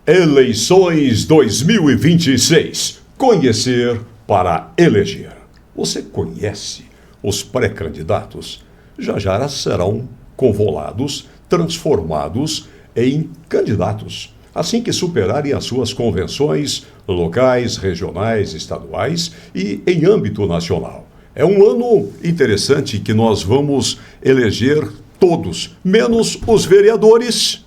Eleições 2026. Conhecer para eleger. Você conhece os pré-candidatos? Já serão convolados, transformados em candidatos. Assim que superarem as suas convenções locais, regionais, estaduais e em âmbito nacional. É um ano interessante que nós vamos eleger todos, menos os vereadores,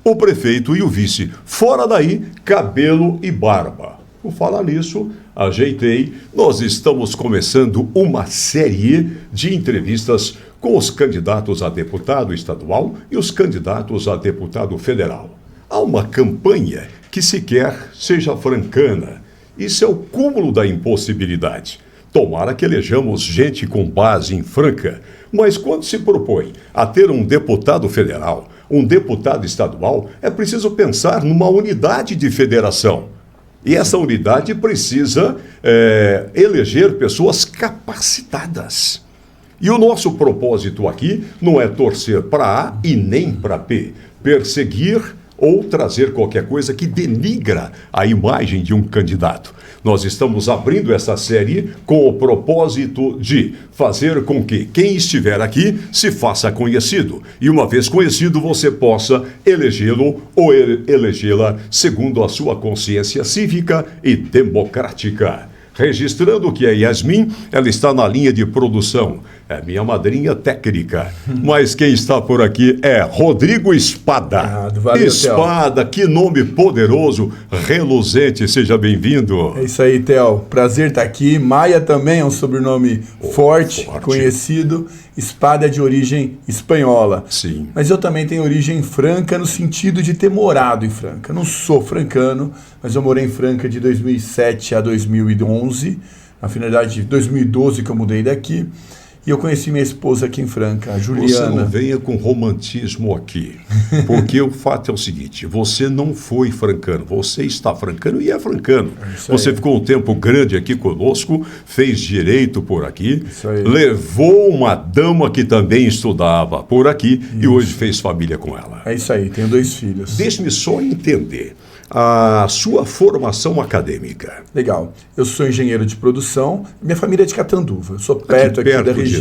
o prefeito e o vice. Fora daí, cabelo e barba. Por falar nisso, ajeitei, nós estamos começando uma série de entrevistas com os candidatos a deputado estadual e os candidatos a deputado federal. Há uma campanha que sequer seja francana. Isso é o cúmulo da impossibilidade. Tomara que elejamos gente com base em Franca, mas quando se propõe a ter um deputado federal, um deputado estadual, é preciso pensar numa unidade de federação. E essa unidade precisa eleger pessoas capacitadas. E o nosso propósito aqui não é torcer para A e nem para B, perseguir ou trazer qualquer coisa que denigra a imagem de um candidato. Nós estamos abrindo essa série com o propósito de fazer com que quem estiver aqui se faça conhecido. E uma vez conhecido, você possa elegê-lo ou elegê-la segundo a sua consciência cívica e democrática. Registrando que a Yasmin, ela está na linha de produção. É minha madrinha técnica. Mas quem está por aqui é Rodrigo Espada. Valeu, Espada, que nome poderoso, reluzente. Seja bem-vindo. É isso aí, Theo. Prazer estar aqui. Maia também é um sobrenome forte, conhecido. Espada é de origem espanhola. Sim. Mas eu também tenho origem franca no sentido de ter morado em Franca. Não sou francano, mas eu morei em Franca de 2007 a 2011. Na finalidade, de 2012 que eu mudei daqui. E eu conheci minha esposa aqui em Franca, a Juliana. Você não venha com romantismo aqui, porque o fato é o seguinte, você não foi francano, você está francano e é francano. Você ficou um tempo grande aqui conosco, fez direito por aqui, levou uma dama que também estudava por aqui e hoje fez família com ela. É isso aí, tenho 2 filhos. Deixe-me só entender a sua formação acadêmica. Legal. Eu sou engenheiro de produção, minha família é de Catanduva, eu sou perto aqui da região.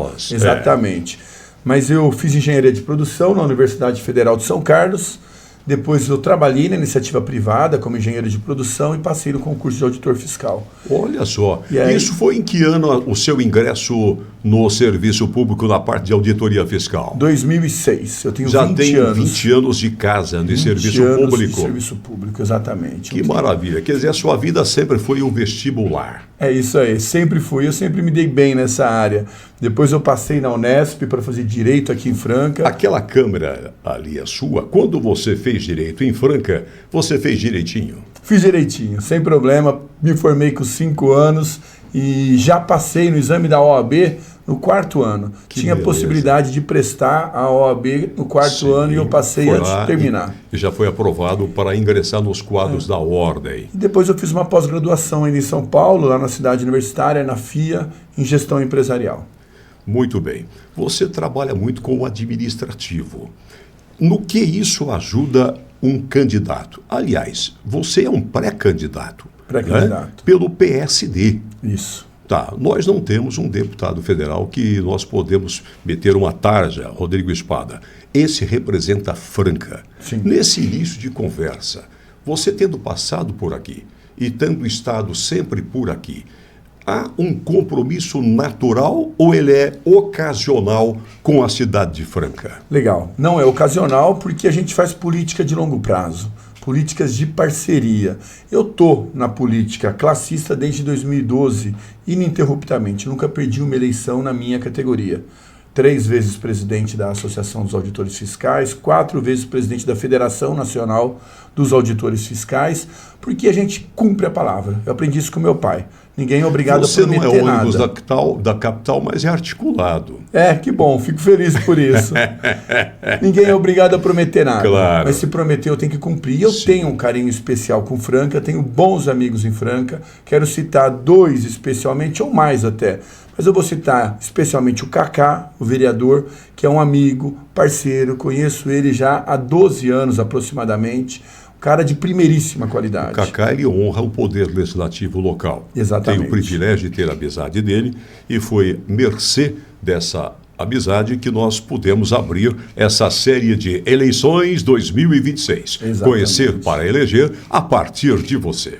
Nós. Exatamente. Mas eu fiz engenharia de produção na Universidade Federal de São Carlos, depois eu trabalhei na iniciativa privada como engenheiro de produção e passei no concurso de auditor fiscal. Olha só, aí, isso foi em que ano o seu ingresso no serviço público na parte de auditoria fiscal? 2006, eu tenho Já 20 tenho anos. 20 anos de casa de serviço público. De serviço público, exatamente. Que maravilha, quer dizer, a sua vida sempre foi um vestibular. É isso aí, sempre fui, eu sempre me dei bem nessa área. Depois eu passei na Unesp para fazer Direito aqui em Franca. Aquela câmera ali, a sua, quando você fez Direito em Franca, você fez direitinho? Fiz direitinho, sem problema, me formei com 5 anos e já passei no exame da OAB no 4º ano. Tinha beleza. Possibilidade de prestar a OAB no 4º ano e eu passei antes de terminar. E já foi aprovado para ingressar nos quadros da ordem. E depois eu fiz uma pós-graduação ainda em São Paulo, lá na cidade universitária, na FIA, em gestão empresarial. Muito bem. Você trabalha muito com o administrativo. No que isso ajuda um candidato? Aliás, você é um pré-candidato. Pré-candidato. Né? Pelo PSD. Isso. Tá, nós não temos um deputado federal que nós podemos meter uma tarja, Rodrigo Espada. Esse representa Franca. Sim. Nesse início de conversa, você tendo passado por aqui e tendo estado sempre por aqui, há um compromisso natural ou ele é ocasional com a cidade de Franca? Legal. Não é ocasional porque a gente faz política de longo prazo, políticas de parceria. Eu estou na política classista desde 2012, ininterruptamente. Nunca perdi uma eleição na minha categoria. 3 vezes presidente da Associação dos Auditores Fiscais, 4 vezes presidente da Federação Nacional dos Auditores Fiscais, porque a gente cumpre a palavra. Eu aprendi isso com meu pai. Ninguém é obrigado a prometer nada. Você não é ônibus da capital, mas é articulado. É, que bom, fico feliz por isso. Ninguém é obrigado a prometer nada. Claro. Mas se prometer, eu tenho que cumprir. Eu tenho um carinho especial com Franca, tenho bons amigos em Franca. Quero citar 2 especialmente, ou mais até. Mas eu vou citar especialmente o Cacá, o vereador, que é um amigo, parceiro, conheço ele já há 12 anos aproximadamente. cara de primeiríssima qualidade. O Cacá, ele honra o poder legislativo local. Exatamente. Tenho o privilégio de ter a amizade dele e foi mercê dessa amizade que nós pudemos abrir essa série de eleições 2026. Exatamente. Conhecer para eleger a partir de você.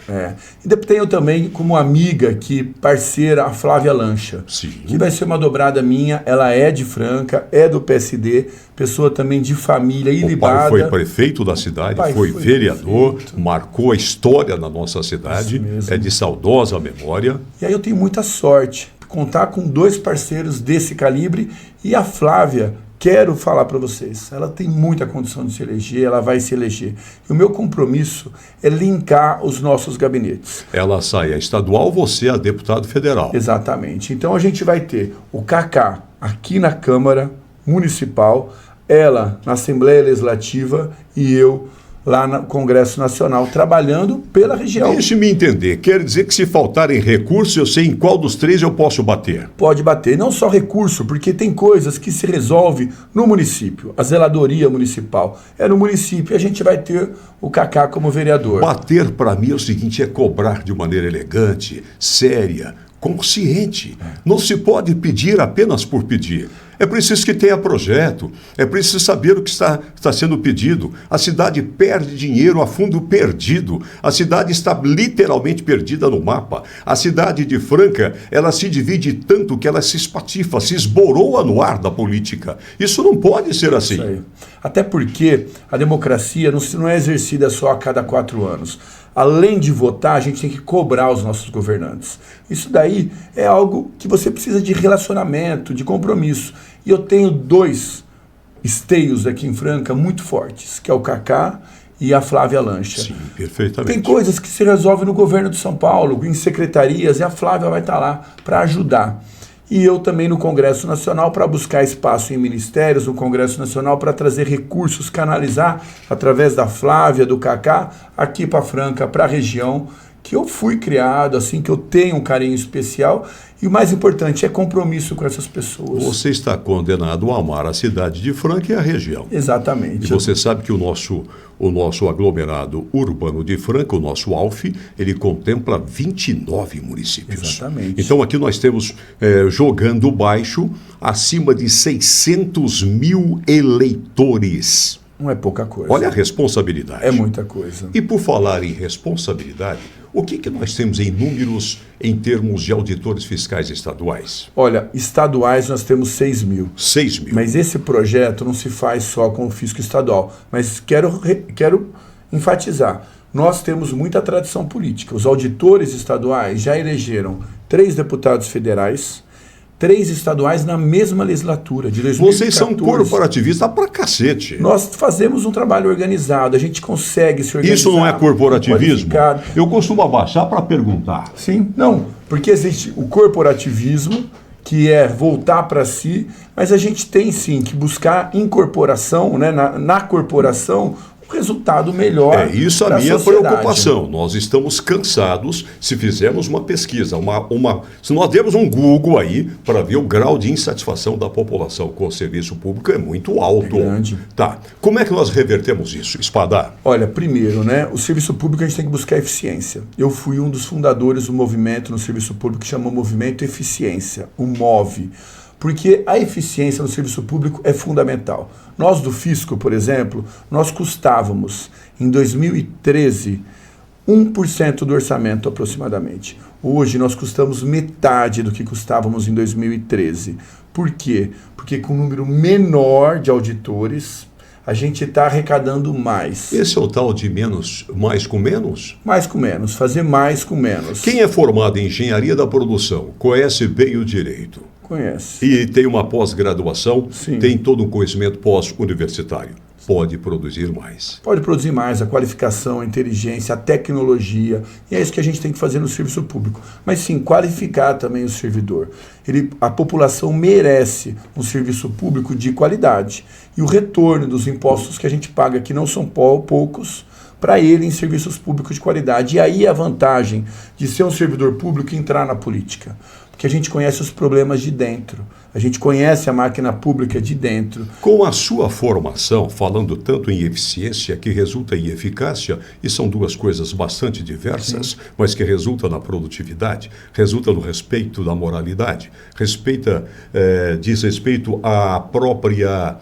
E tenho também como amiga, parceira, a Flávia Lancha. Sim. Que vai ser uma dobrada minha. Ela é de Franca, é do PSD, pessoa também de família ilibada. O pai foi prefeito da cidade, foi vereador, marcou a história na nossa cidade, é de saudosa memória. E aí eu tenho muita sorte contar com 2 parceiros desse calibre, e a Flávia, quero falar para vocês, ela tem muita condição de se eleger, ela vai se eleger. E o meu compromisso é linkar os nossos gabinetes. Ela sai a estadual, você é a deputado federal. Exatamente. Então a gente vai ter o Cacá aqui na Câmara Municipal, ela na Assembleia Legislativa e eu lá no Congresso Nacional, trabalhando pela região. Deixe-me entender, quer dizer que se faltarem recursos, eu sei em qual dos 3 eu posso bater? Pode bater, não só recurso, porque tem coisas que se resolve no município, a zeladoria municipal é no município, e a gente vai ter o Cacá como vereador. Bater para mim é o seguinte, é cobrar de maneira elegante, séria, consciente. Não se pode pedir apenas por pedir. É preciso que tenha projeto, é preciso saber o que está sendo pedido. A cidade perde dinheiro a fundo perdido. A cidade está literalmente perdida no mapa. A cidade de Franca, ela se divide tanto que ela se espatifa, se esboroa no ar da política. Isso não pode ser assim. Isso aí. Até porque a democracia não é exercida só a cada 4 anos. Além de votar, a gente tem que cobrar os nossos governantes. Isso daí é algo que você precisa de relacionamento, de compromisso. E eu tenho 2 esteios aqui em Franca muito fortes, que é o Cacá e a Flávia Lancha. Sim, perfeitamente. Tem coisas que se resolvem no governo de São Paulo, em secretarias, e a Flávia vai estar lá para ajudar. E eu também no Congresso Nacional para buscar espaço em ministérios, no Congresso Nacional para trazer recursos, canalizar através da Flávia, do Cacá, aqui para Franca, para a região, que eu fui criado, assim, que eu tenho um carinho especial. E o mais importante é compromisso com essas pessoas. Você está condenado a amar a cidade de Franca e a região. Exatamente. E você sabe que o nosso aglomerado urbano de Franca, o nosso ALF, ele contempla 29 municípios. Exatamente. Então aqui nós temos, jogando baixo, acima de 600 mil eleitores. Não é pouca coisa. Olha a responsabilidade. É muita coisa. E por falar em responsabilidade, o que nós temos em números em termos de auditores fiscais estaduais? Olha, estaduais nós temos 6 mil. 6 mil. Mas esse projeto não se faz só com o fisco estadual. Mas quero enfatizar, nós temos muita tradição política. Os auditores estaduais já elegeram 3 deputados federais, 3 estaduais na mesma legislatura, de 2014. Vocês são corporativistas pra cacete. Nós fazemos um trabalho organizado, a gente consegue se organizar. Isso não é corporativismo? Eu costumo abaixar para perguntar. Sim, não, porque existe o corporativismo, que é voltar para si, mas a gente tem sim que buscar incorporação, né, na corporação, resultado melhor. É isso a minha preocupação. Nós estamos cansados, se fizermos uma pesquisa, se nós demos um Google aí para ver o grau de insatisfação da população com o serviço público é muito alto. É grande. Tá. Como é que nós revertemos isso, Espadá? Olha, primeiro, né, o serviço público a gente tem que buscar eficiência. Eu fui um dos fundadores do movimento no serviço público que chama Movimento Eficiência, o MOVE. Porque a eficiência no serviço público é fundamental. Nós do Fisco, por exemplo, nós custávamos, em 2013, 1% do orçamento aproximadamente. Hoje nós custamos metade do que custávamos em 2013. Por quê? Porque com um número menor de auditores, a gente está arrecadando mais. Esse é o tal de mais com menos? Mais com menos, fazer mais com menos. Quem é formado em engenharia da produção, conhece bem o direito. Conhece. E tem uma pós-graduação, Sim. tem todo um conhecimento pós-universitário. Pode produzir mais. Pode produzir mais, a qualificação, a inteligência, a tecnologia. E é isso que a gente tem que fazer no serviço público. Mas sim, qualificar também o servidor. A população merece um serviço público de qualidade. E o retorno dos impostos que a gente paga, que não são poucos, para ele em serviços públicos de qualidade. E aí a vantagem de ser um servidor público e entrar na política. porque a gente conhece os problemas de dentro. A gente conhece a máquina pública de dentro. Com a sua formação, falando tanto em eficiência que resulta em eficácia, e são duas coisas bastante diversas, mas que resultam na produtividade, resulta no respeito da moralidade, diz respeito à própria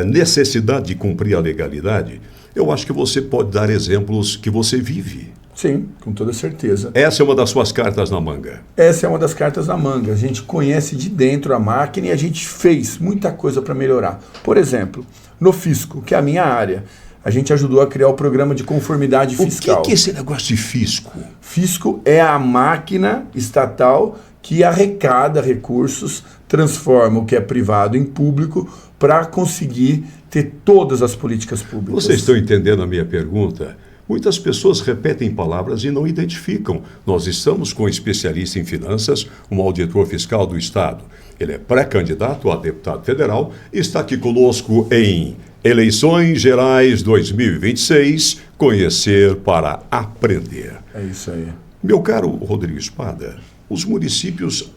necessidade de cumprir a legalidade, eu acho que você pode dar exemplos que você vive. Sim, com toda certeza. Essa é uma das suas cartas na manga. Essa é uma das cartas na manga. A gente conhece de dentro a máquina e a gente fez muita coisa para melhorar. Por exemplo, no fisco, que é a minha área, a gente ajudou a criar o programa de conformidade fiscal. O que é esse negócio de fisco? Fisco é a máquina estatal que arrecada recursos, transforma o que é privado em público para conseguir ter todas as políticas públicas. Vocês estão entendendo a minha pergunta? Muitas pessoas repetem palavras e não identificam. Nós estamos com um especialista em finanças, um auditor fiscal do Estado. Ele é pré-candidato a deputado federal e está aqui conosco em Eleições Gerais 2026, Conhecer para Aprender. É isso aí. Meu caro Rodrigo Espada, os municípios,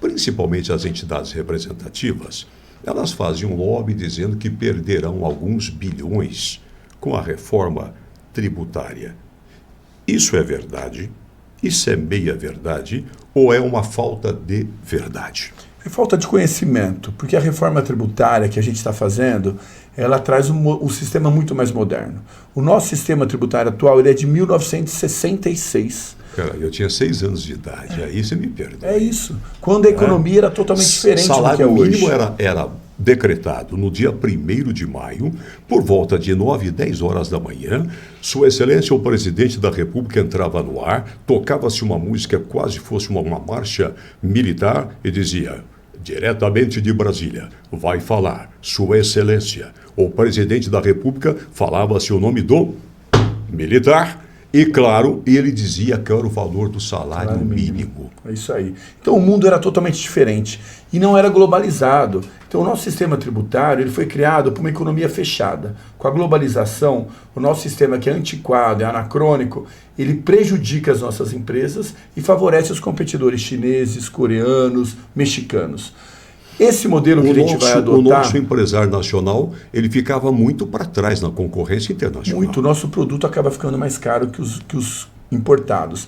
principalmente as entidades representativas, elas fazem um lobby dizendo que perderão alguns bilhões com a reforma tributária. Isso é verdade? Isso é meia verdade? Ou é uma falta de verdade? É falta de conhecimento, porque a reforma tributária que a gente está fazendo, ela traz um sistema muito mais moderno. O nosso sistema tributário atual ele é de 1966. Cara, eu tinha 6 anos de idade, aí você me perdoa. É isso. Quando a economia era totalmente diferente do que é hoje. O salário mínimo era decretado no dia 1º de maio, por volta de 9 e 10 horas da manhã. Sua Excelência, o Presidente da República, entrava no ar, tocava-se uma música quase fosse uma marcha militar e dizia: diretamente de Brasília, vai falar Sua Excelência. O Presidente da República, falava-se o nome do militar. E, claro, ele dizia que era o valor do salário mínimo. É isso aí. Então, o mundo era totalmente diferente e não era globalizado. Então, o nosso sistema tributário ele foi criado por uma economia fechada. Com a globalização, o nosso sistema, que é antiquado, é anacrônico, ele prejudica as nossas empresas e favorece os competidores chineses, coreanos, mexicanos. Esse modelo que a gente vai adotar... O nosso empresário nacional, ele ficava muito para trás na concorrência internacional. Muito. O nosso produto acaba ficando mais caro que os importados.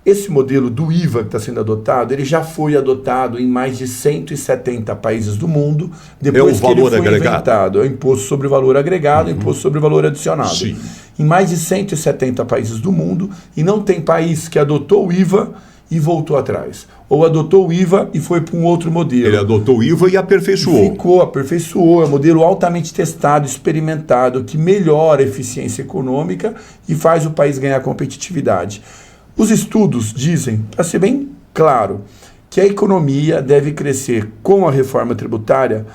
Esse modelo do IVA que está sendo adotado, ele já foi adotado em mais de 170 países do mundo, depois que ele foi inventado. É o imposto sobre valor agregado, imposto sobre valor adicionado. Sim. Em mais de 170 países do mundo, e não tem país que adotou o IVA e voltou atrás. Ou adotou o IVA e foi para um outro modelo. Ele adotou o IVA e aperfeiçoou. Aperfeiçoou. É um modelo altamente testado, experimentado, que melhora a eficiência econômica e faz o país ganhar competitividade. Os estudos dizem, para ser bem claro, que a economia deve crescer com a reforma tributária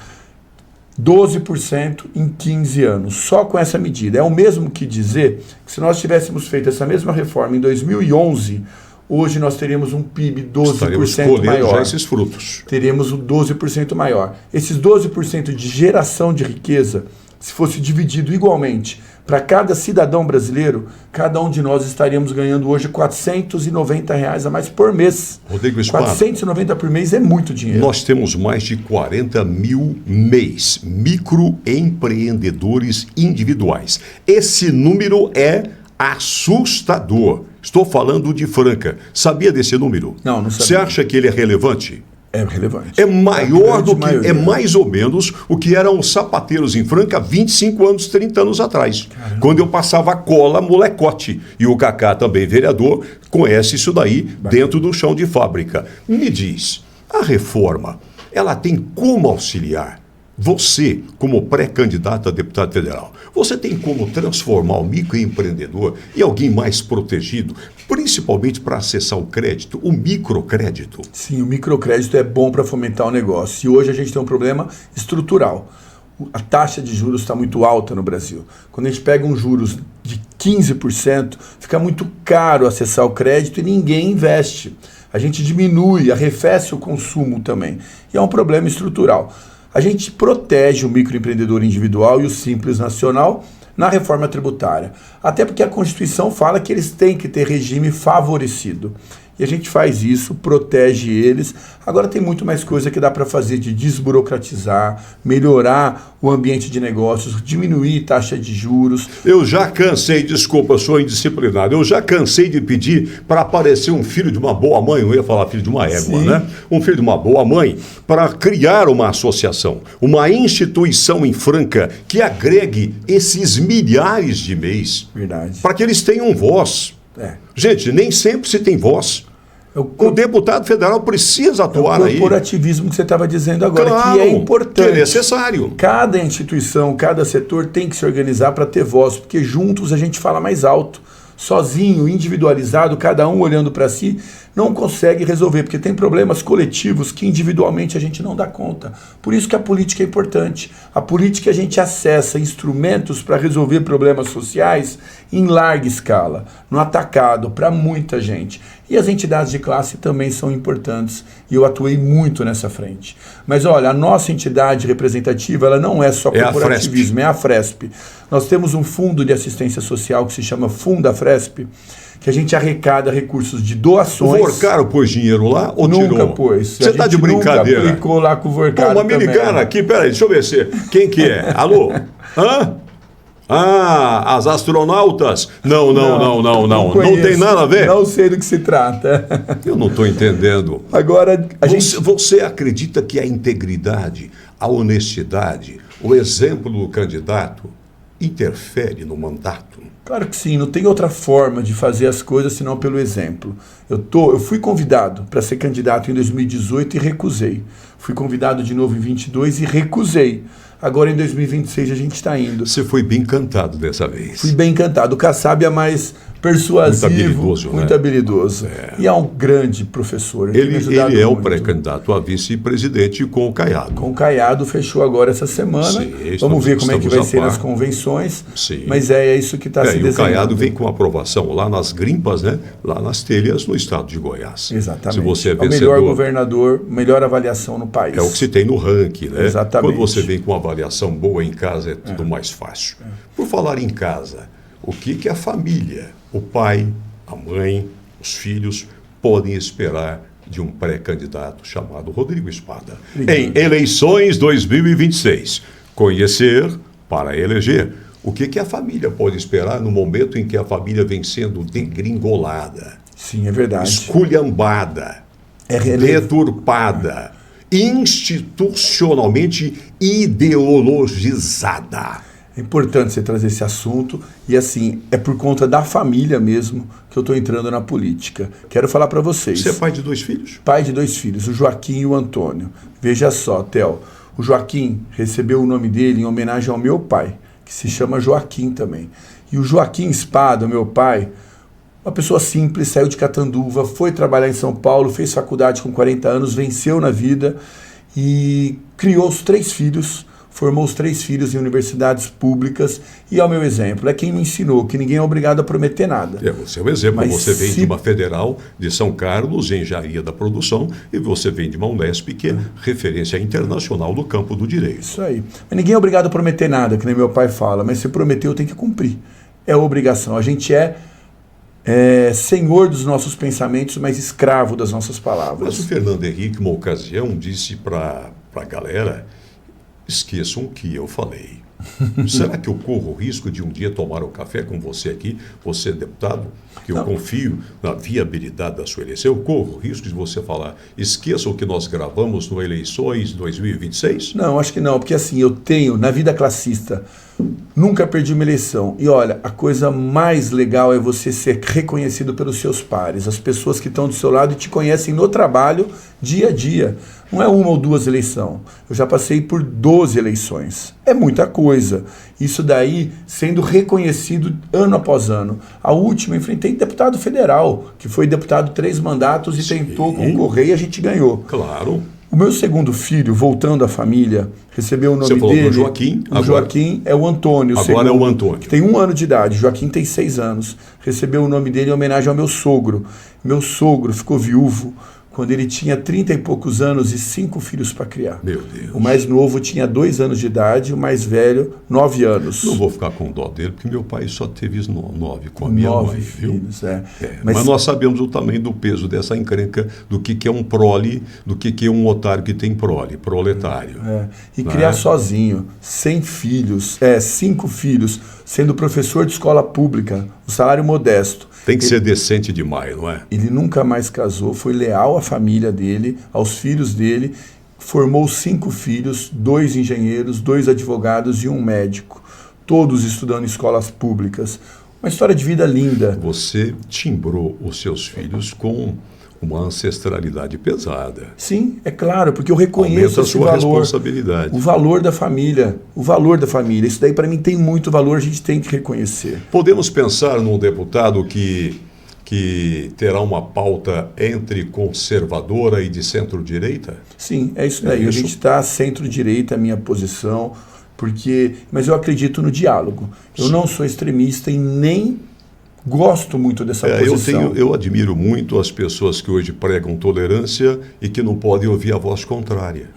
12% em 15 anos, só com essa medida. É o mesmo que dizer que se nós tivéssemos feito essa mesma reforma em 2011, hoje nós teríamos um PIB 12% maior. Já esses frutos. Teríamos um 12% maior. Esses 12% de geração de riqueza, se fosse dividido igualmente para cada cidadão brasileiro, cada um de nós estaríamos ganhando hoje R$490 a mais por mês. Rodrigo Espada, 490 por mês é muito dinheiro. Nós temos mais de 40 mil MEIs, microempreendedores individuais. Esse número é assustador. Estou falando de Franca. Sabia desse número? Não sabia. Você acha que ele é relevante? É relevante. É maior do que, é mais ou menos o que eram os sapateiros em Franca 25 anos, 30 anos atrás. Caramba. Quando eu passava cola molecote. E o Cacá, também vereador, conhece isso daí dentro do chão de fábrica. Me diz, a reforma, ela tem como auxiliar você, como pré-candidato a deputado federal? Você tem como transformar o microempreendedor em alguém mais protegido, principalmente para acessar o crédito, o microcrédito? Sim, o microcrédito é bom para fomentar o negócio. E hoje a gente tem um problema estrutural. A taxa de juros está muito alta no Brasil. Quando a gente pega um juros de 15%, fica muito caro acessar o crédito e ninguém investe. A gente diminui, arrefece o consumo também. E é um problema estrutural. A gente protege o microempreendedor individual e o simples nacional na reforma tributária. Até porque a Constituição fala que eles têm que ter regime favorecido. E a gente faz isso, protege eles. Agora tem muito mais coisa que dá para fazer de desburocratizar, melhorar o ambiente de negócios, diminuir taxa de juros. Eu já cansei, desculpa, eu sou indisciplinado, eu já cansei de pedir para aparecer um filho de uma boa mãe, eu ia falar filho de uma égua, Sim. né? Um filho de uma boa mãe, para criar uma associação, uma instituição em Franca que agregue esses milhares de MEIs, Verdade. para que eles tenham voz. É. Gente, nem sempre se tem voz. O deputado federal precisa atuar o aí. corporativismo que você estava dizendo agora, Claro, que é importante. que é necessário. Cada instituição, cada setor tem que se organizar para ter voz, porque juntos a gente fala mais alto. Sozinho, individualizado, cada um olhando para si, não consegue resolver, porque tem problemas coletivos que individualmente a gente não dá conta. Por isso que a política é importante. A política a gente acessa instrumentos para resolver problemas sociais em larga escala, no atacado, para muita gente. E as entidades de classe também são importantes, e eu atuei muito nessa frente. Mas olha, a nossa entidade representativa, ela não é só corporativismo, é a Fresp. Nós temos um fundo de assistência social que se chama Fundafresp, que a gente arrecada recursos de doações. O Vorcaro pôs dinheiro lá ou nunca tirou? pôs. Você está de brincadeira. Nunca aplicou lá com o Pô, Vorcaro mas me também. ligaram aqui, peraí, deixa eu ver se... Quem que é? Alô? Hã? Ah, as astronautas? Não. Não tem nada a ver? Não sei do que se trata. Eu não estou entendendo. Agora, Você acredita que a integridade, a honestidade, o exemplo do candidato interfere no mandato? Claro que sim, não tem outra forma de fazer as coisas senão pelo exemplo. Eu fui convidado para ser candidato em 2018 e recusei. Fui convidado de novo em 22 e recusei. Agora em 2026 a gente está indo. Você foi bem cantado dessa vez. Fui bem encantado. O Kassab é mais persuasivo, muito habilidoso, né? E é um grande professor. Ele é o pré-candidato a vice-presidente com o Caiado. Com o Caiado fechou agora essa semana. Sim, vamos ver como é que vai ser nas convenções. Sim. Mas é isso que está se desenhando. E o Caiado vem com aprovação lá nas grimpas, né? Lá nas telhas, no estado de Goiás. Exatamente. Se você é o melhor governador, melhor avaliação no país. É o que se tem no ranking, né? Exatamente. Quando você vem com uma avaliação boa em casa, é tudo mais fácil. Por falar em casa, o que a família, o pai, a mãe, os filhos podem esperar de um pré-candidato chamado Rodrigo Espada em eleições 2026? Conhecer para eleger. O que a família pode esperar no momento em que a família vem sendo degringolada? Sim, é verdade. Esculhambada, deturpada, institucionalmente ideologizada. É importante você trazer esse assunto e assim, é por conta da família mesmo que eu estou entrando na política. Quero falar para vocês. Você é pai de 2 filhos? Pai de 2 filhos, o Joaquim e o Antônio. Veja só, Theo, o Joaquim recebeu o nome dele em homenagem ao meu pai, que se chama Joaquim também. E o Joaquim Espada, meu pai, uma pessoa simples, saiu de Catanduva, foi trabalhar em São Paulo, fez faculdade com 40 anos, venceu na vida e criou os 3 filhos, formou os 3 filhos em universidades públicas e é o meu exemplo. É quem me ensinou que ninguém é obrigado a prometer nada. Você é um exemplo. Mas você vem de uma federal de São Carlos, engenharia da produção, e você vem de uma Unesp, que é referência internacional do campo do direito. Isso aí. Mas ninguém é obrigado a prometer nada, que nem meu pai fala, mas se prometeu tem que cumprir. É obrigação. A gente é senhor dos nossos pensamentos, mas escravo das nossas palavras. Mas o Fernando Henrique, uma ocasião, disse para a galera: esqueçam o que eu falei. Será que eu corro o risco de um dia tomar um café com você aqui, você deputado, que eu confio na viabilidade da sua eleição? Eu corro o risco de você falar: esqueça o que nós gravamos no eleições 2026? Não, acho que não, porque assim, eu tenho, na vida classista, nunca perdi uma eleição. E olha, a coisa mais legal é você ser reconhecido pelos seus pares, as pessoas que estão do seu lado e te conhecem no trabalho, dia a dia. Não é 1 ou 2 eleições. Eu já passei por 12 eleições. É muita coisa. Isso daí sendo reconhecido ano após ano. A última, enfrentei deputado federal, que foi deputado 3 mandatos e tentou concorrer e a gente ganhou. Claro. O meu segundo filho, voltando à família, recebeu o nome dele. Você falou do Joaquim. O Joaquim é o Antônio. Agora é o Antônio. Que tem 1 ano de idade. Joaquim tem 6 anos. Recebeu o nome dele em homenagem ao meu sogro. Meu sogro ficou viúvo quando ele tinha 30 e poucos anos e 5 filhos para criar. Meu Deus. O mais novo tinha 2 anos de idade, o mais velho, 9 anos. Não vou ficar com dó dele, porque meu pai só teve 9 com a minha 9 mãe. filhos, viu? Mas nós sabemos o tamanho do peso dessa encrenca, do que é um prole, do que é um otário que tem prole, proletário. E criar sozinho, 100 filhos, 5 filhos, sendo professor de escola pública, um salário modesto. Tem que ser decente demais, não é? Ele nunca mais casou, foi leal à família dele, aos filhos dele, formou 5 filhos, 2 engenheiros, 2 advogados e 1 médico, todos estudando em escolas públicas. Uma história de vida linda. Você timbrou os seus filhos com uma ancestralidade pesada. Sim, é claro, porque eu reconheço Aumenta a esse sua valor, responsabilidade. o valor da família, o valor da família. Isso daí para mim tem muito valor, a gente tem que reconhecer. Podemos pensar num deputado que terá uma pauta entre conservadora e de centro-direita? Sim, é isso daí. A gente está centro-direita, a minha posição, mas eu acredito no diálogo. Eu não sou extremista e nem gosto muito dessa posição. Eu admiro muito as pessoas que hoje pregam tolerância e que não podem ouvir a voz contrária.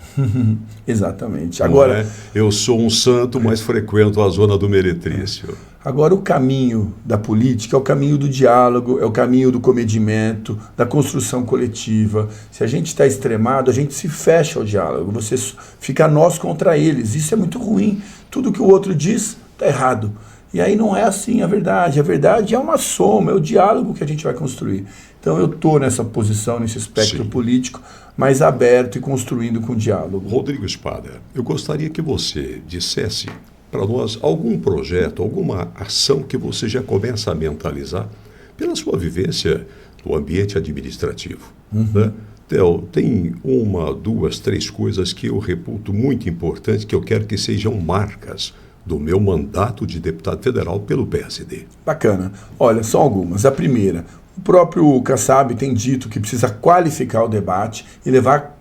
Exatamente. Agora, eu sou um santo, mas frequento a zona do meretrício. Agora, o caminho da política é o caminho do diálogo, é o caminho do comedimento, da construção coletiva. Se a gente está extremado, a gente se fecha ao diálogo. Você fica nós contra eles. Isso é muito ruim. Tudo que o outro diz está errado. E aí não é assim a verdade. A verdade é uma soma, é o diálogo que a gente vai construir. Então eu estou nessa posição, nesse espectro político, mais aberto e construindo com diálogo. Rodrigo Espada, eu gostaria que você dissesse para nós algum projeto, alguma ação que você já começa a mentalizar pela sua vivência no ambiente administrativo. Né? Theo, tem 1, 2, 3 coisas que eu reputo muito importantes, que eu quero que sejam marcas do meu mandato de deputado federal pelo PSD. Bacana. Olha, são algumas. A primeira, o próprio Kassab tem dito que precisa qualificar o debate e levar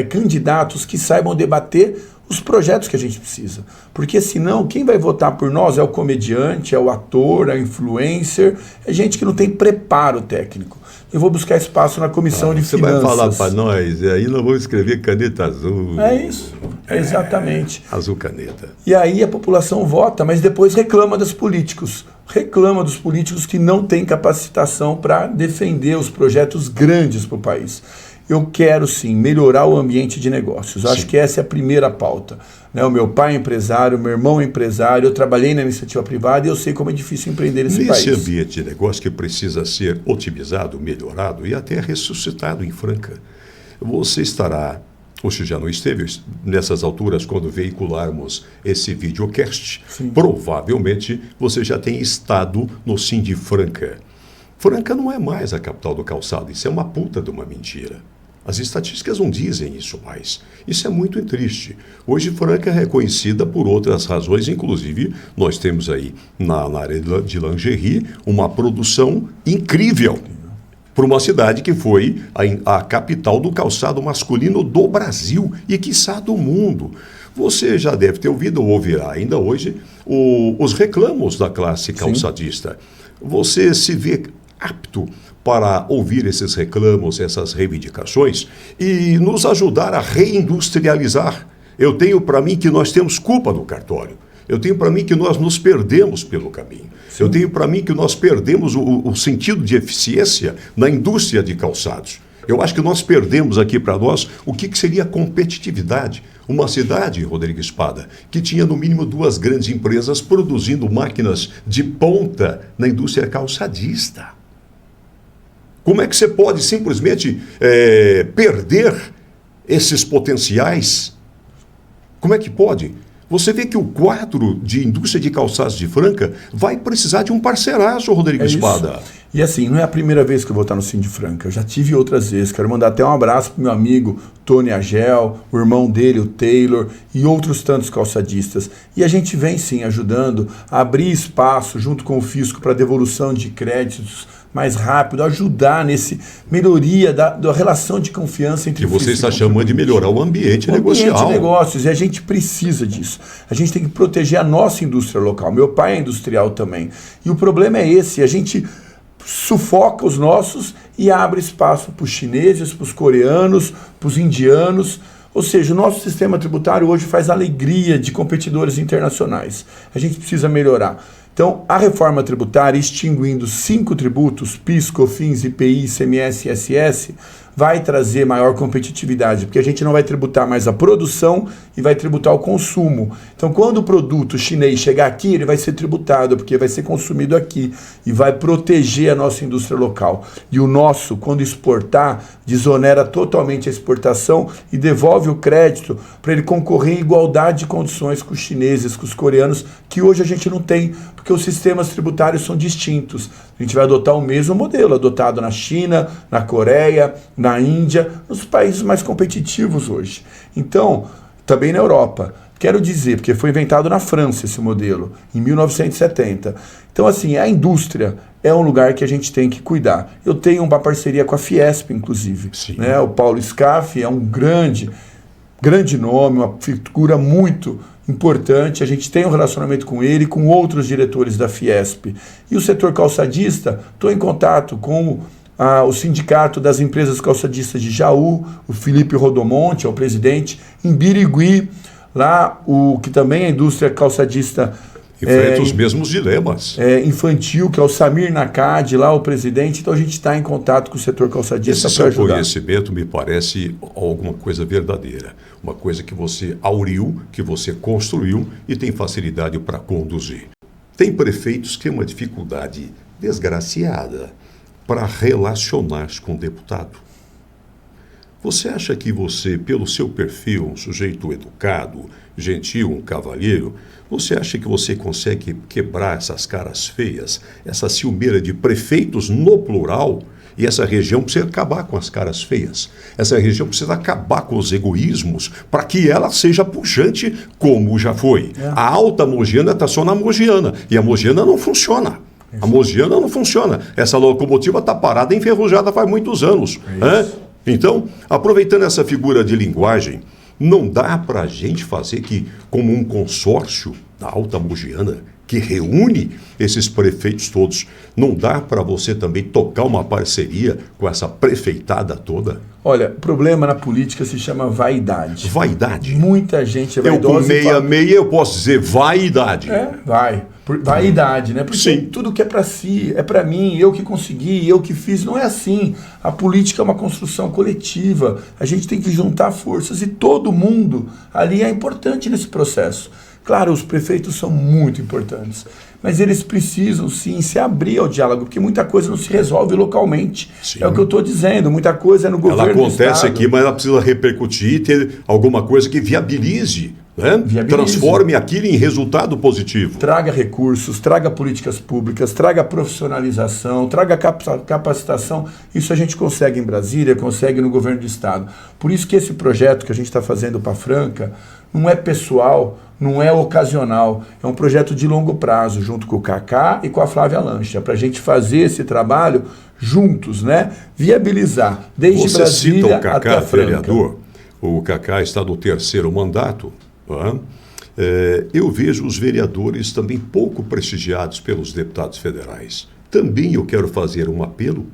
candidatos que saibam debater os projetos que a gente precisa. Porque senão, quem vai votar por nós é o comediante, é o ator, é o influencer, é gente que não tem preparo técnico. Eu vou buscar espaço na comissão de finanças. Você vai falar para nós, e aí nós vamos escrever caneta azul. É isso, exatamente. Azul caneta. E aí a população vota, mas depois reclama dos políticos. Reclama dos políticos que não têm capacitação para defender os projetos grandes para o país. Eu quero, sim, melhorar o ambiente de negócios. Eu acho que essa é a primeira pauta. O meu pai é empresário, meu irmão é empresário, eu trabalhei na iniciativa privada e eu sei como é difícil empreender nesse país. Nesse ambiente de negócio que precisa ser otimizado, melhorado e até ressuscitado em Franca, você estará, ou se já não esteve, nessas alturas, quando veicularmos esse videocast, provavelmente você já tem estado no Sim de Franca. Franca não é mais a capital do calçado, isso é uma puta de uma mentira. As estatísticas não dizem isso mais. Isso é muito triste. Hoje Franca é reconhecida por outras razões, inclusive nós temos aí na área de lingerie uma produção incrível para uma cidade que foi a capital do calçado masculino do Brasil e quiçá do mundo. Você já deve ter ouvido ou ouvirá ainda hoje os reclamos da classe calçadista. Você se vê apto para ouvir esses reclamos, essas reivindicações e nos ajudar a reindustrializar. Eu tenho para mim que nós temos culpa no cartório. Eu tenho para mim que nós nos perdemos pelo caminho. Eu tenho para mim que nós perdemos o sentido de eficiência na indústria de calçados. Eu acho que nós perdemos aqui para nós o que seria competitividade. Uma cidade, Rodrigo Espada, que tinha no mínimo 2 grandes empresas produzindo máquinas de ponta na indústria calçadista. Como é que você pode simplesmente perder esses potenciais? Como é que pode? Você vê que o quadro de indústria de calçados de Franca vai precisar de um parceiraço, Rodrigo Espada. E assim, não é a primeira vez que eu vou estar no Sim de Franca. Eu já tive outras vezes. Quero mandar até um abraço para o meu amigo Tony Agel, o irmão dele, o Taylor, e outros tantos calçadistas. E a gente vem, sim, ajudando a abrir espaço junto com o fisco para devolução de créditos mais rápido, ajudar nesse melhoria da relação de confiança entre o fisco e o você está chamando de melhorar o ambiente negocial. O ambiente de negócios, e a gente precisa disso. A gente tem que proteger a nossa indústria local. Meu pai é industrial também. E o problema é esse, a gente sufoca os nossos e abre espaço para os chineses, para os coreanos, para os indianos. Ou seja, o nosso sistema tributário hoje faz alegria de competidores internacionais. A gente precisa melhorar. Então, a reforma tributária, extinguindo 5 tributos, PIS, COFINS, IPI, ICMS e ISS, vai trazer maior competitividade, porque a gente não vai tributar mais a produção e vai tributar o consumo. Então, quando o produto chinês chegar aqui, ele vai ser tributado, porque vai ser consumido aqui e vai proteger a nossa indústria local. E o nosso, quando exportar, desonera totalmente a exportação e devolve o crédito para ele concorrer em igualdade de condições com os chineses, com os coreanos, que hoje a gente não tem, porque os sistemas tributários são distintos. A gente vai adotar o mesmo modelo, adotado na China, na Coreia, na Índia, nos países mais competitivos hoje. Então, também na Europa. Quero dizer, porque foi inventado na França esse modelo, em 1970. Então, assim, a indústria é um lugar que a gente tem que cuidar. Eu tenho uma parceria com a Fiesp, inclusive. Né? O Paulo Scaff é um grande nome, uma figura muito importante. A gente tem um relacionamento com ele e com outros diretores da Fiesp. E o setor calçadista, estou em contato com o sindicato das empresas calçadistas de Jaú, o Felipe Rodomonte, é o presidente, em Birigui, lá o que também é a indústria calçadista enfrenta os mesmos dilemas. Infantil, que é o Samir Nakad, lá o presidente. Então a gente está em contato com o setor calçadista para ajudar. Esse seu conhecimento me parece alguma coisa verdadeira, uma coisa que você auriu, que você construiu e tem facilidade para conduzir. Tem prefeitos que têm uma dificuldade desgraciada para relacionar-se com o deputado. Você acha que você, pelo seu perfil, um sujeito educado, gentil, um cavalheiro, você acha que você consegue quebrar essas caras feias, essa ciumeira de prefeitos no plural? E essa região precisa acabar com as caras feias. Essa região precisa acabar com os egoísmos para que ela seja pujante como já foi. A Alta Mogiana está só na Mogiana e a Mogiana não funciona. A Mogiana não funciona. Essa locomotiva está parada, enferrujada faz muitos anos. Então, aproveitando essa figura de linguagem, não dá para a gente fazer que, como um consórcio da Alta Mogiana, que reúne esses prefeitos todos, não dá para você também tocar uma parceria com essa prefeitada toda? Olha, o problema na política se chama vaidade. Vaidade? Muita gente é vaidosa. Eu com meia, eu posso dizer vaidade. Vaidade, né? Porque Sim. Tudo que é para si, é para mim, eu que consegui, eu que fiz, não é assim. A política é uma construção coletiva. A gente tem que juntar forças e todo mundo ali é importante nesse processo. Claro, os prefeitos são muito importantes, mas eles precisam sim se abrir ao diálogo, porque muita coisa não se resolve localmente. Sim. É o que eu estou dizendo, muita coisa é no governo. Ela acontece aqui, mas ela precisa repercutir e ter alguma coisa que viabilize. Transforme aquilo em resultado positivo. Traga recursos, traga políticas públicas, traga profissionalização, traga capacitação. Isso a gente consegue em Brasília, consegue no governo do estado. Por isso que esse projeto que a gente está fazendo para Franca não é pessoal, não é ocasional, é um projeto de longo prazo, junto com o Cacá e com a Flávia Lancha, para a gente fazer esse trabalho juntos, né? Viabilizar, desde Você Brasília cita o Cacá, até a Franca. Vereador, o Cacá está no 3º mandato. Eu vejo os vereadores também pouco prestigiados pelos deputados federais. Também eu quero fazer um apelo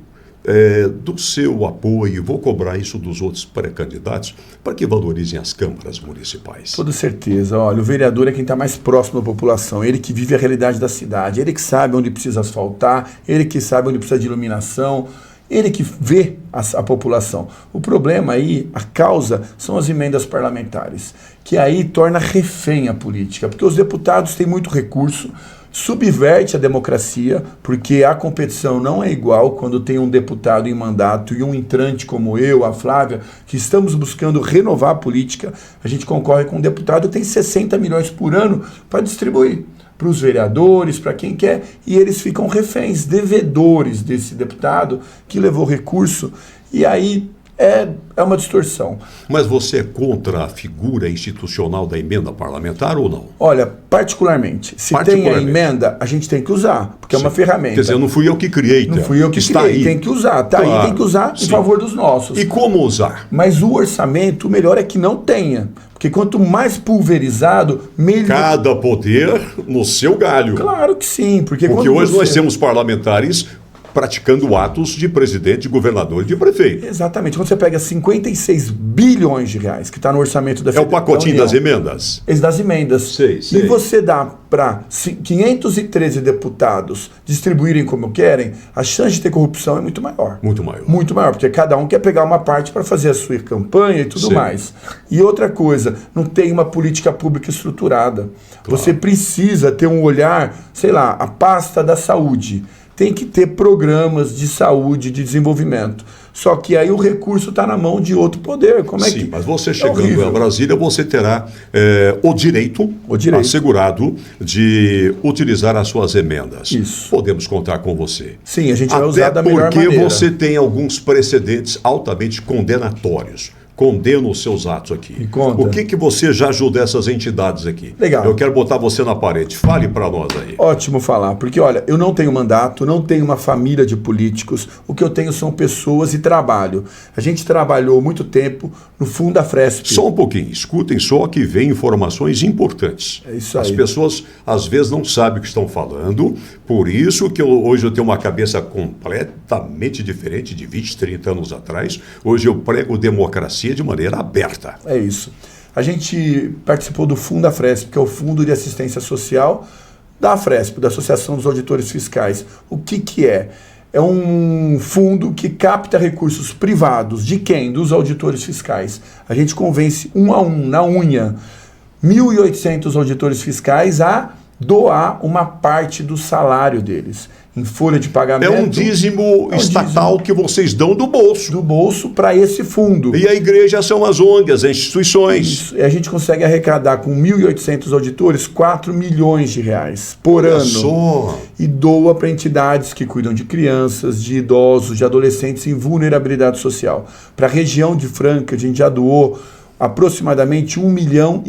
do seu apoio, vou cobrar isso dos outros pré-candidatos, para que valorizem as câmaras municipais. Toda certeza. Olha, o vereador é quem está mais próximo da população, ele que vive a realidade da cidade, ele que sabe onde precisa asfaltar, ele que sabe onde precisa de iluminação, ele que vê a população. O problema aí, a causa, são as emendas parlamentares, que aí torna refém a política, porque os deputados têm muito recurso, subverte a democracia, porque a competição não é igual quando tem um deputado em mandato e um entrante como eu, a Flávia, que estamos buscando renovar a política. A gente concorre com um deputado que tem 60 milhões por ano para distribuir para os vereadores, para quem quer, e eles ficam reféns, devedores desse deputado que levou recurso, e aí é uma distorção. Mas você é contra a figura institucional da emenda parlamentar ou não? Olha, particularmente, se tem a emenda, a gente tem que usar, porque Sim. é uma ferramenta. Quer dizer, não fui eu que criei. Não fui eu que criei, aí. Tem que usar, tá claro. Aí, tem que usar Sim. em favor dos nossos. E como usar? Mas o orçamento, o melhor é que não tenha, porque quanto mais pulverizado, melhor... Cada poder no seu galho. Claro que sim. Porque hoje nós temos parlamentares praticando atos de presidente, de governador e de prefeito. Exatamente. Quando você pega 56 bilhões de reais, que está no orçamento da É o pacotinho das emendas? Esse das emendas. Sei. E você dá para 513 deputados distribuírem como querem, a chance de ter corrupção é muito maior. Muito maior. Muito maior, porque cada um quer pegar uma parte para fazer a sua campanha e tudo mais. E outra coisa, não tem uma política pública estruturada. Claro. Você precisa ter um olhar, sei lá, a pasta da saúde. Tem que ter programas de saúde, de desenvolvimento. Só que aí o recurso está na mão de outro poder. Como é Sim, que... mas você chegando a Brasília, você terá o direito assegurado de utilizar as suas emendas. Isso. Podemos contar com você. Sim, a gente vai usar da melhor maneira. Porque você tem alguns precedentes altamente condenatórios. Condeno os seus atos aqui. O que você já ajuda essas entidades aqui? Legal. Eu quero botar você na parede. Fale para nós aí. Ótimo falar, porque olha, eu não tenho mandato, não tenho uma família de políticos, o que eu tenho são pessoas e trabalho. A gente trabalhou muito tempo no Fundafresp. Só um pouquinho, escutem só que vem informações importantes. É isso aí. As pessoas às vezes não sabem o que estão falando, por isso que hoje eu tenho uma cabeça completamente diferente de 20, 30 anos atrás. Hoje eu prego democracia de maneira aberta. É isso. A gente participou do Fundafresp, que é o Fundo de Assistência Social da Afresp, da Associação dos Auditores Fiscais. O que é? É um fundo que capta recursos privados. De quem? Dos auditores fiscais. A gente convence um a um, na unha, 1.800 auditores fiscais a doar uma parte do salário deles em folha de pagamento. É um dízimo estatal que vocês dão do bolso. Do bolso para esse fundo. E a igreja são as ONGs, as instituições. Isso. E a gente consegue arrecadar com 1.800 auditores 4 milhões de reais por ano. Só. E doa para entidades que cuidam de crianças, de idosos, de adolescentes em vulnerabilidade social. Para a região de Franca, a gente já doou aproximadamente 1,5 milhão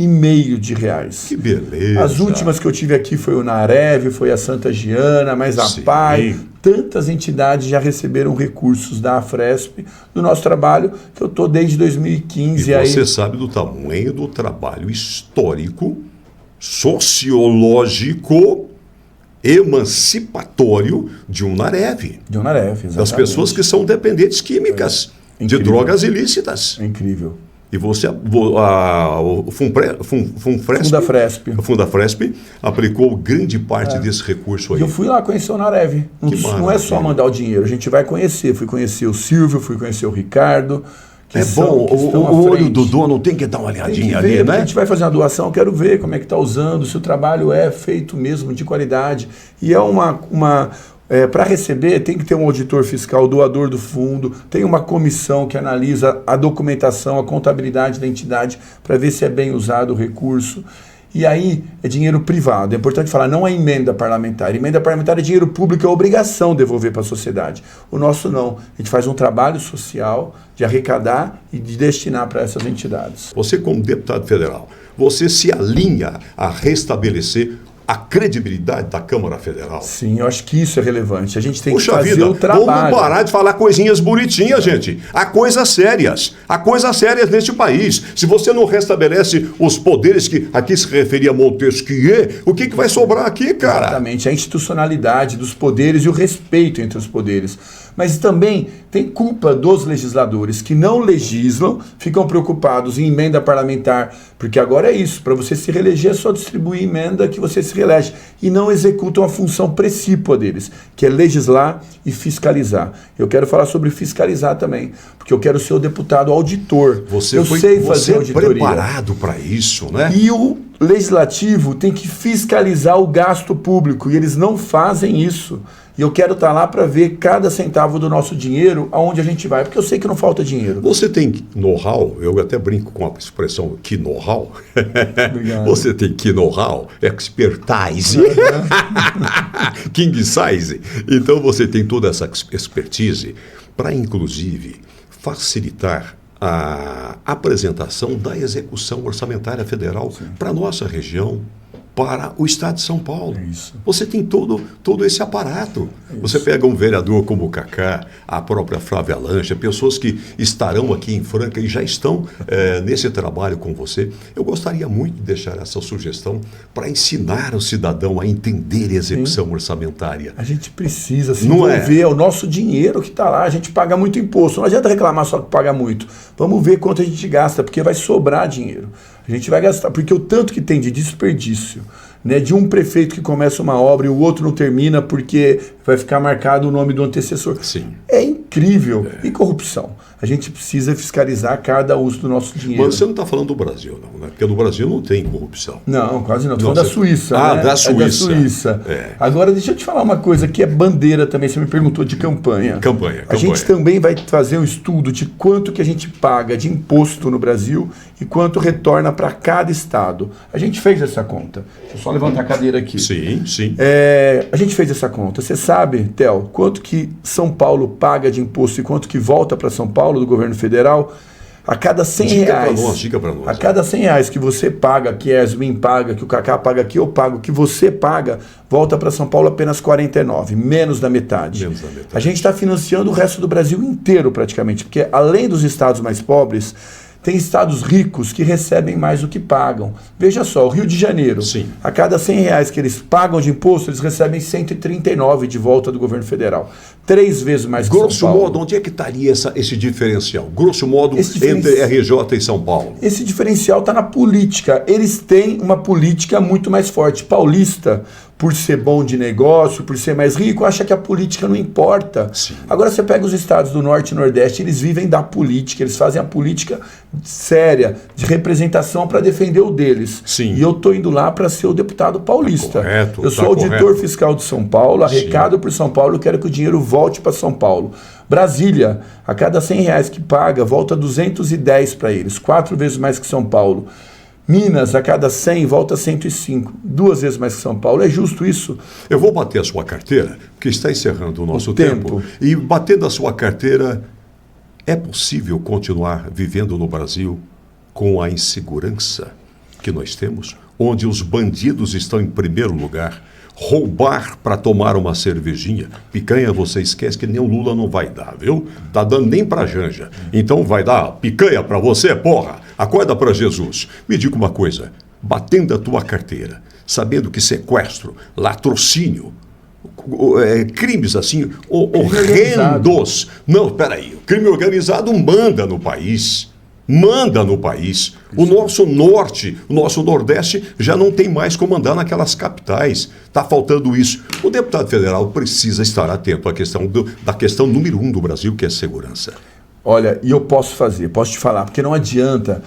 de reais. Que beleza! As últimas que eu tive aqui foi o Narev, foi a Santa Giana, mas a PAI. Tantas entidades já receberam recursos da Afresp do nosso trabalho, que eu estou desde 2015. E você sabe do tamanho do trabalho histórico, sociológico, emancipatório de um Narev. De um Narev, exatamente. Das pessoas que são dependentes químicas de drogas ilícitas. É incrível. E você, o Fundafresp aplicou grande parte desse recurso aí. Eu fui lá conhecer o Narev. Não é só mandar o dinheiro, a gente vai conhecer. Fui conhecer o Silvio, fui conhecer o Ricardo. O olho do dono tem que dar uma olhadinha ali, né? A gente vai fazer uma doação, eu quero ver como é que está usando, se o trabalho é feito mesmo de qualidade. E é para receber, tem que ter um auditor fiscal, doador do fundo, tem uma comissão que analisa a documentação, a contabilidade da entidade para ver se é bem usado o recurso. E aí é dinheiro privado. É importante falar, não é emenda parlamentar. Emenda parlamentar é dinheiro público, é obrigação devolver para a sociedade. O nosso não. A gente faz um trabalho social de arrecadar e de destinar para essas entidades. Você, como deputado federal, você se alinha a restabelecer a credibilidade da Câmara Federal. Sim, eu acho que isso é relevante. A gente tem que fazer o trabalho. Vamos parar de falar coisinhas bonitinhas, gente. Há coisas sérias. Há coisas sérias neste país. Se você não restabelece os poderes que aqui se referia a Montesquieu, o que vai sobrar aqui, cara? Exatamente. A institucionalidade dos poderes e o respeito entre os poderes. Mas também tem culpa dos legisladores que não legislam, ficam preocupados em emenda parlamentar, porque agora é isso, para você se reeleger é só distribuir emenda que você se reelege, e não executam a função precípua deles, que é legislar e fiscalizar. Eu quero falar sobre fiscalizar também, porque eu quero ser o deputado auditor. Você é preparado para isso, né? E o legislativo tem que fiscalizar o gasto público, e eles não fazem isso. E eu quero estar lá para ver cada centavo do nosso dinheiro, aonde a gente vai, porque eu sei que não falta dinheiro. Você tem know-how, eu até brinco com a expressão que know-how. Você tem que know-how, expertise, king size. Então você tem toda essa expertise para, inclusive, facilitar a apresentação da execução orçamentária federal para a nossa região, para o Estado de São Paulo. Isso. Você tem todo esse aparato. Isso. Você pega um vereador como o Cacá, a própria Flávia Lancha, pessoas que estarão aqui em Franca e já estão nesse trabalho com você. Eu gostaria muito de deixar essa sugestão para ensinar o cidadão a entender a execução orçamentária. A gente precisa se envolver, é o nosso dinheiro que está lá, a gente paga muito imposto. Não adianta reclamar só que paga muito. Vamos ver quanto a gente gasta, porque vai sobrar dinheiro. A gente vai gastar, porque o tanto que tem de desperdício, né, de um prefeito que começa uma obra e o outro não termina porque vai ficar marcado o nome do antecessor. Sim. É incrível. E corrupção. A gente precisa fiscalizar cada uso do nosso dinheiro. Mas você não está falando do Brasil, não, né? Porque no Brasil não tem corrupção. Não, quase não. Estou falando da Suíça. Ah, né? da Suíça. É da Suíça. Agora, deixa eu te falar uma coisa que é bandeira também. Você me perguntou de campanha. A gente também vai fazer um estudo de quanto que a gente paga de imposto no Brasil e quanto retorna para cada estado. A gente fez essa conta. Deixa eu só levantar a cadeira aqui. Sim, sim. A gente fez essa conta. Você sabe, Theo, quanto que São Paulo paga de imposto e quanto que volta para São Paulo do governo federal? A cada 100 reais. Diga pra nós. A cada 100 reais que você paga, que a Yasmin paga, que o Cacá paga, que eu pago, que você paga, volta para São Paulo apenas 49, menos da metade. A gente está financiando o resto do Brasil inteiro praticamente, porque além dos estados mais pobres, tem estados ricos que recebem mais do que pagam. Veja só, o Rio de Janeiro, Sim. a cada 100 reais que eles pagam de imposto, eles recebem 139 de volta do governo federal. 3 vezes mais que São Paulo. Grosso modo, onde é que estaria esse diferencial? Grosso modo, entre RJ e São Paulo. Esse diferencial está na política. Eles têm uma política muito mais forte. Paulista, por ser bom de negócio, por ser mais rico, acha que a política não importa. Sim. Agora você pega os estados do Norte e Nordeste, eles vivem da política, eles fazem a política séria, de representação para defender o deles. Sim. E eu estou indo lá para ser o deputado paulista. Correto, eu sou auditor fiscal de São Paulo, arrecado por São Paulo, eu quero que o dinheiro volte para São Paulo. Brasília, a cada 100 reais que paga, volta 210 para eles, 4 vezes mais que São Paulo. Minas, a cada 100, volta 105, 2 vezes mais que São Paulo. É justo isso? Eu vou bater a sua carteira, porque está encerrando o nosso tempo. E batendo a sua carteira, é possível continuar vivendo no Brasil com a insegurança que nós temos, onde os bandidos estão em primeiro lugar? Roubar para tomar uma cervejinha, picanha você esquece que nem o Lula não vai dar, viu? Tá dando nem pra Janja. Então vai dar picanha para você, porra. Acorda para Jesus. Me diga uma coisa, batendo a tua carteira, sabendo que sequestro, latrocínio, crimes assim horrendos. Não, peraí, o crime organizado manda no país. O nosso norte, o nosso nordeste já não tem mais como andar naquelas capitais. Está faltando isso. O deputado federal precisa estar atento à questão da questão número 1 do Brasil, que é segurança. Olha, e eu posso te falar, porque não adianta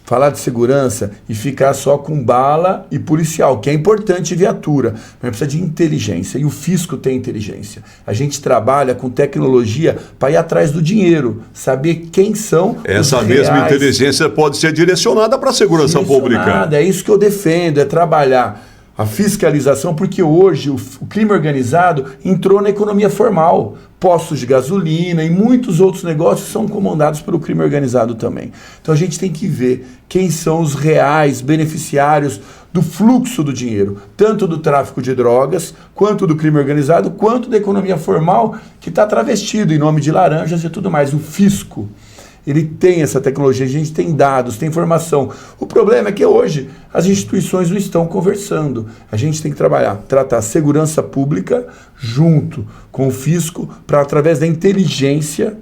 falar de segurança e ficar só com bala e policial, que é importante viatura, mas precisa de inteligência, e o fisco tem inteligência. A gente trabalha com tecnologia para ir atrás do dinheiro, saber quem são essa os mesma reais. Inteligência pode ser direcionada para a segurança pública. É isso que eu defendo, é trabalhar a fiscalização, porque hoje o crime organizado entrou na economia formal. Postos de gasolina e muitos outros negócios são comandados pelo crime organizado também. Então a gente tem que ver quem são os reais beneficiários do fluxo do dinheiro, tanto do tráfico de drogas, quanto do crime organizado, quanto da economia formal, que está travestido em nome de laranjas e tudo mais. O fisco, ele tem essa tecnologia, a gente tem dados, tem informação. O problema é que hoje as instituições não estão conversando. A gente tem que tratar a segurança pública junto com o fisco, para através da inteligência,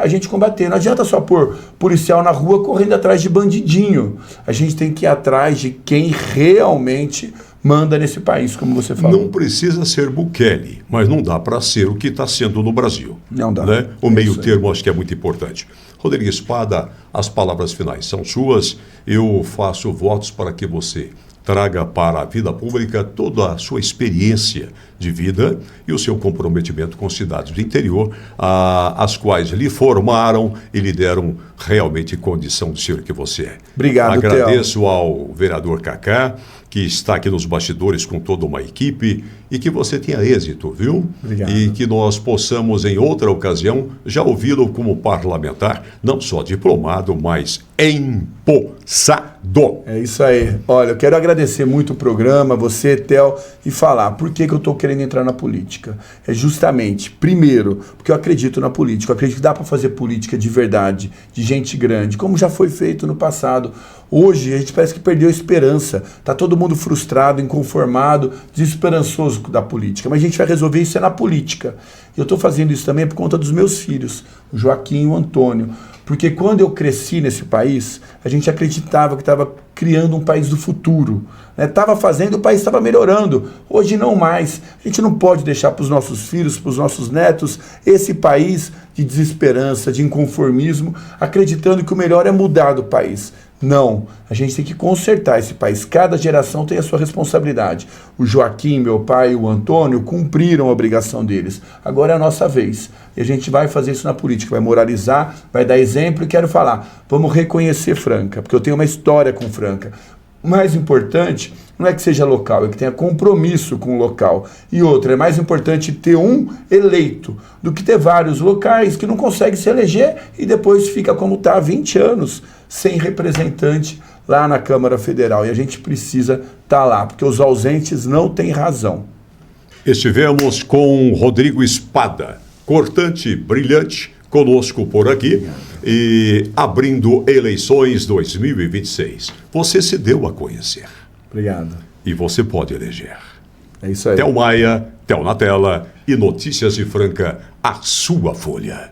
a gente combater. Não adianta só pôr policial na rua correndo atrás de bandidinho. A gente tem que ir atrás de quem realmente manda nesse país, como você falou. Não precisa ser Bukele, mas não dá para ser o que está sendo no Brasil. Não dá. Né? O meio termo acho que é muito importante. Rodrigo Espada, as palavras finais são suas. Eu faço votos para que você traga para a vida pública toda a sua experiência de vida e o seu comprometimento com cidades do interior, as quais lhe formaram e lhe deram realmente condição de ser o que você é. Obrigado, Agradeço ao vereador Cacá que está aqui nos bastidores com toda uma equipe e que você tenha êxito, viu? Obrigado. E que nós possamos, em outra ocasião, já ouvi-lo como parlamentar, não só diplomado, mas empossado. É isso aí. Olha, eu quero agradecer muito o programa, você, Theo, e falar por que eu estou querendo entrar na política. É justamente, primeiro, porque eu acredito na política. Eu acredito que dá para fazer política de verdade, de gente grande, como já foi feito no passado. Hoje, a gente parece que perdeu a esperança. Está todo mundo frustrado, inconformado, desesperançoso da política. Mas a gente vai resolver isso na política. Eu estou fazendo isso também por conta dos meus filhos, o Joaquim e o Antônio. Porque quando eu cresci nesse país, a gente acreditava que estava criando um país do futuro. Estava fazendo, o país estava melhorando. Hoje não mais. A gente não pode deixar para os nossos filhos, para os nossos netos, esse país de desesperança, de inconformismo, acreditando que o melhor é mudar do país. Não, a gente tem que consertar esse país. Cada geração tem a sua responsabilidade. O Joaquim, meu pai, e o Antônio cumpriram a obrigação deles. Agora é a nossa vez. E a gente vai fazer isso na política, vai moralizar, vai dar exemplo e quero falar, vamos reconhecer Franca, porque eu tenho uma história com Franca. O mais importante não é que seja local, é que tenha compromisso com o local. E outra, é mais importante ter um eleito do que ter vários locais que não conseguem se eleger e depois fica como está há 20 anos, sem representante lá na Câmara Federal. E a gente precisa estar lá, porque os ausentes não têm razão. Estivemos com Rodrigo Espada, cortante, brilhante, conosco por aqui e abrindo eleições 2026. Você se deu a conhecer. Obrigado. E você pode eleger. É isso aí. Theo Maia, Theo na tela e Notícias de Franca, a sua folha.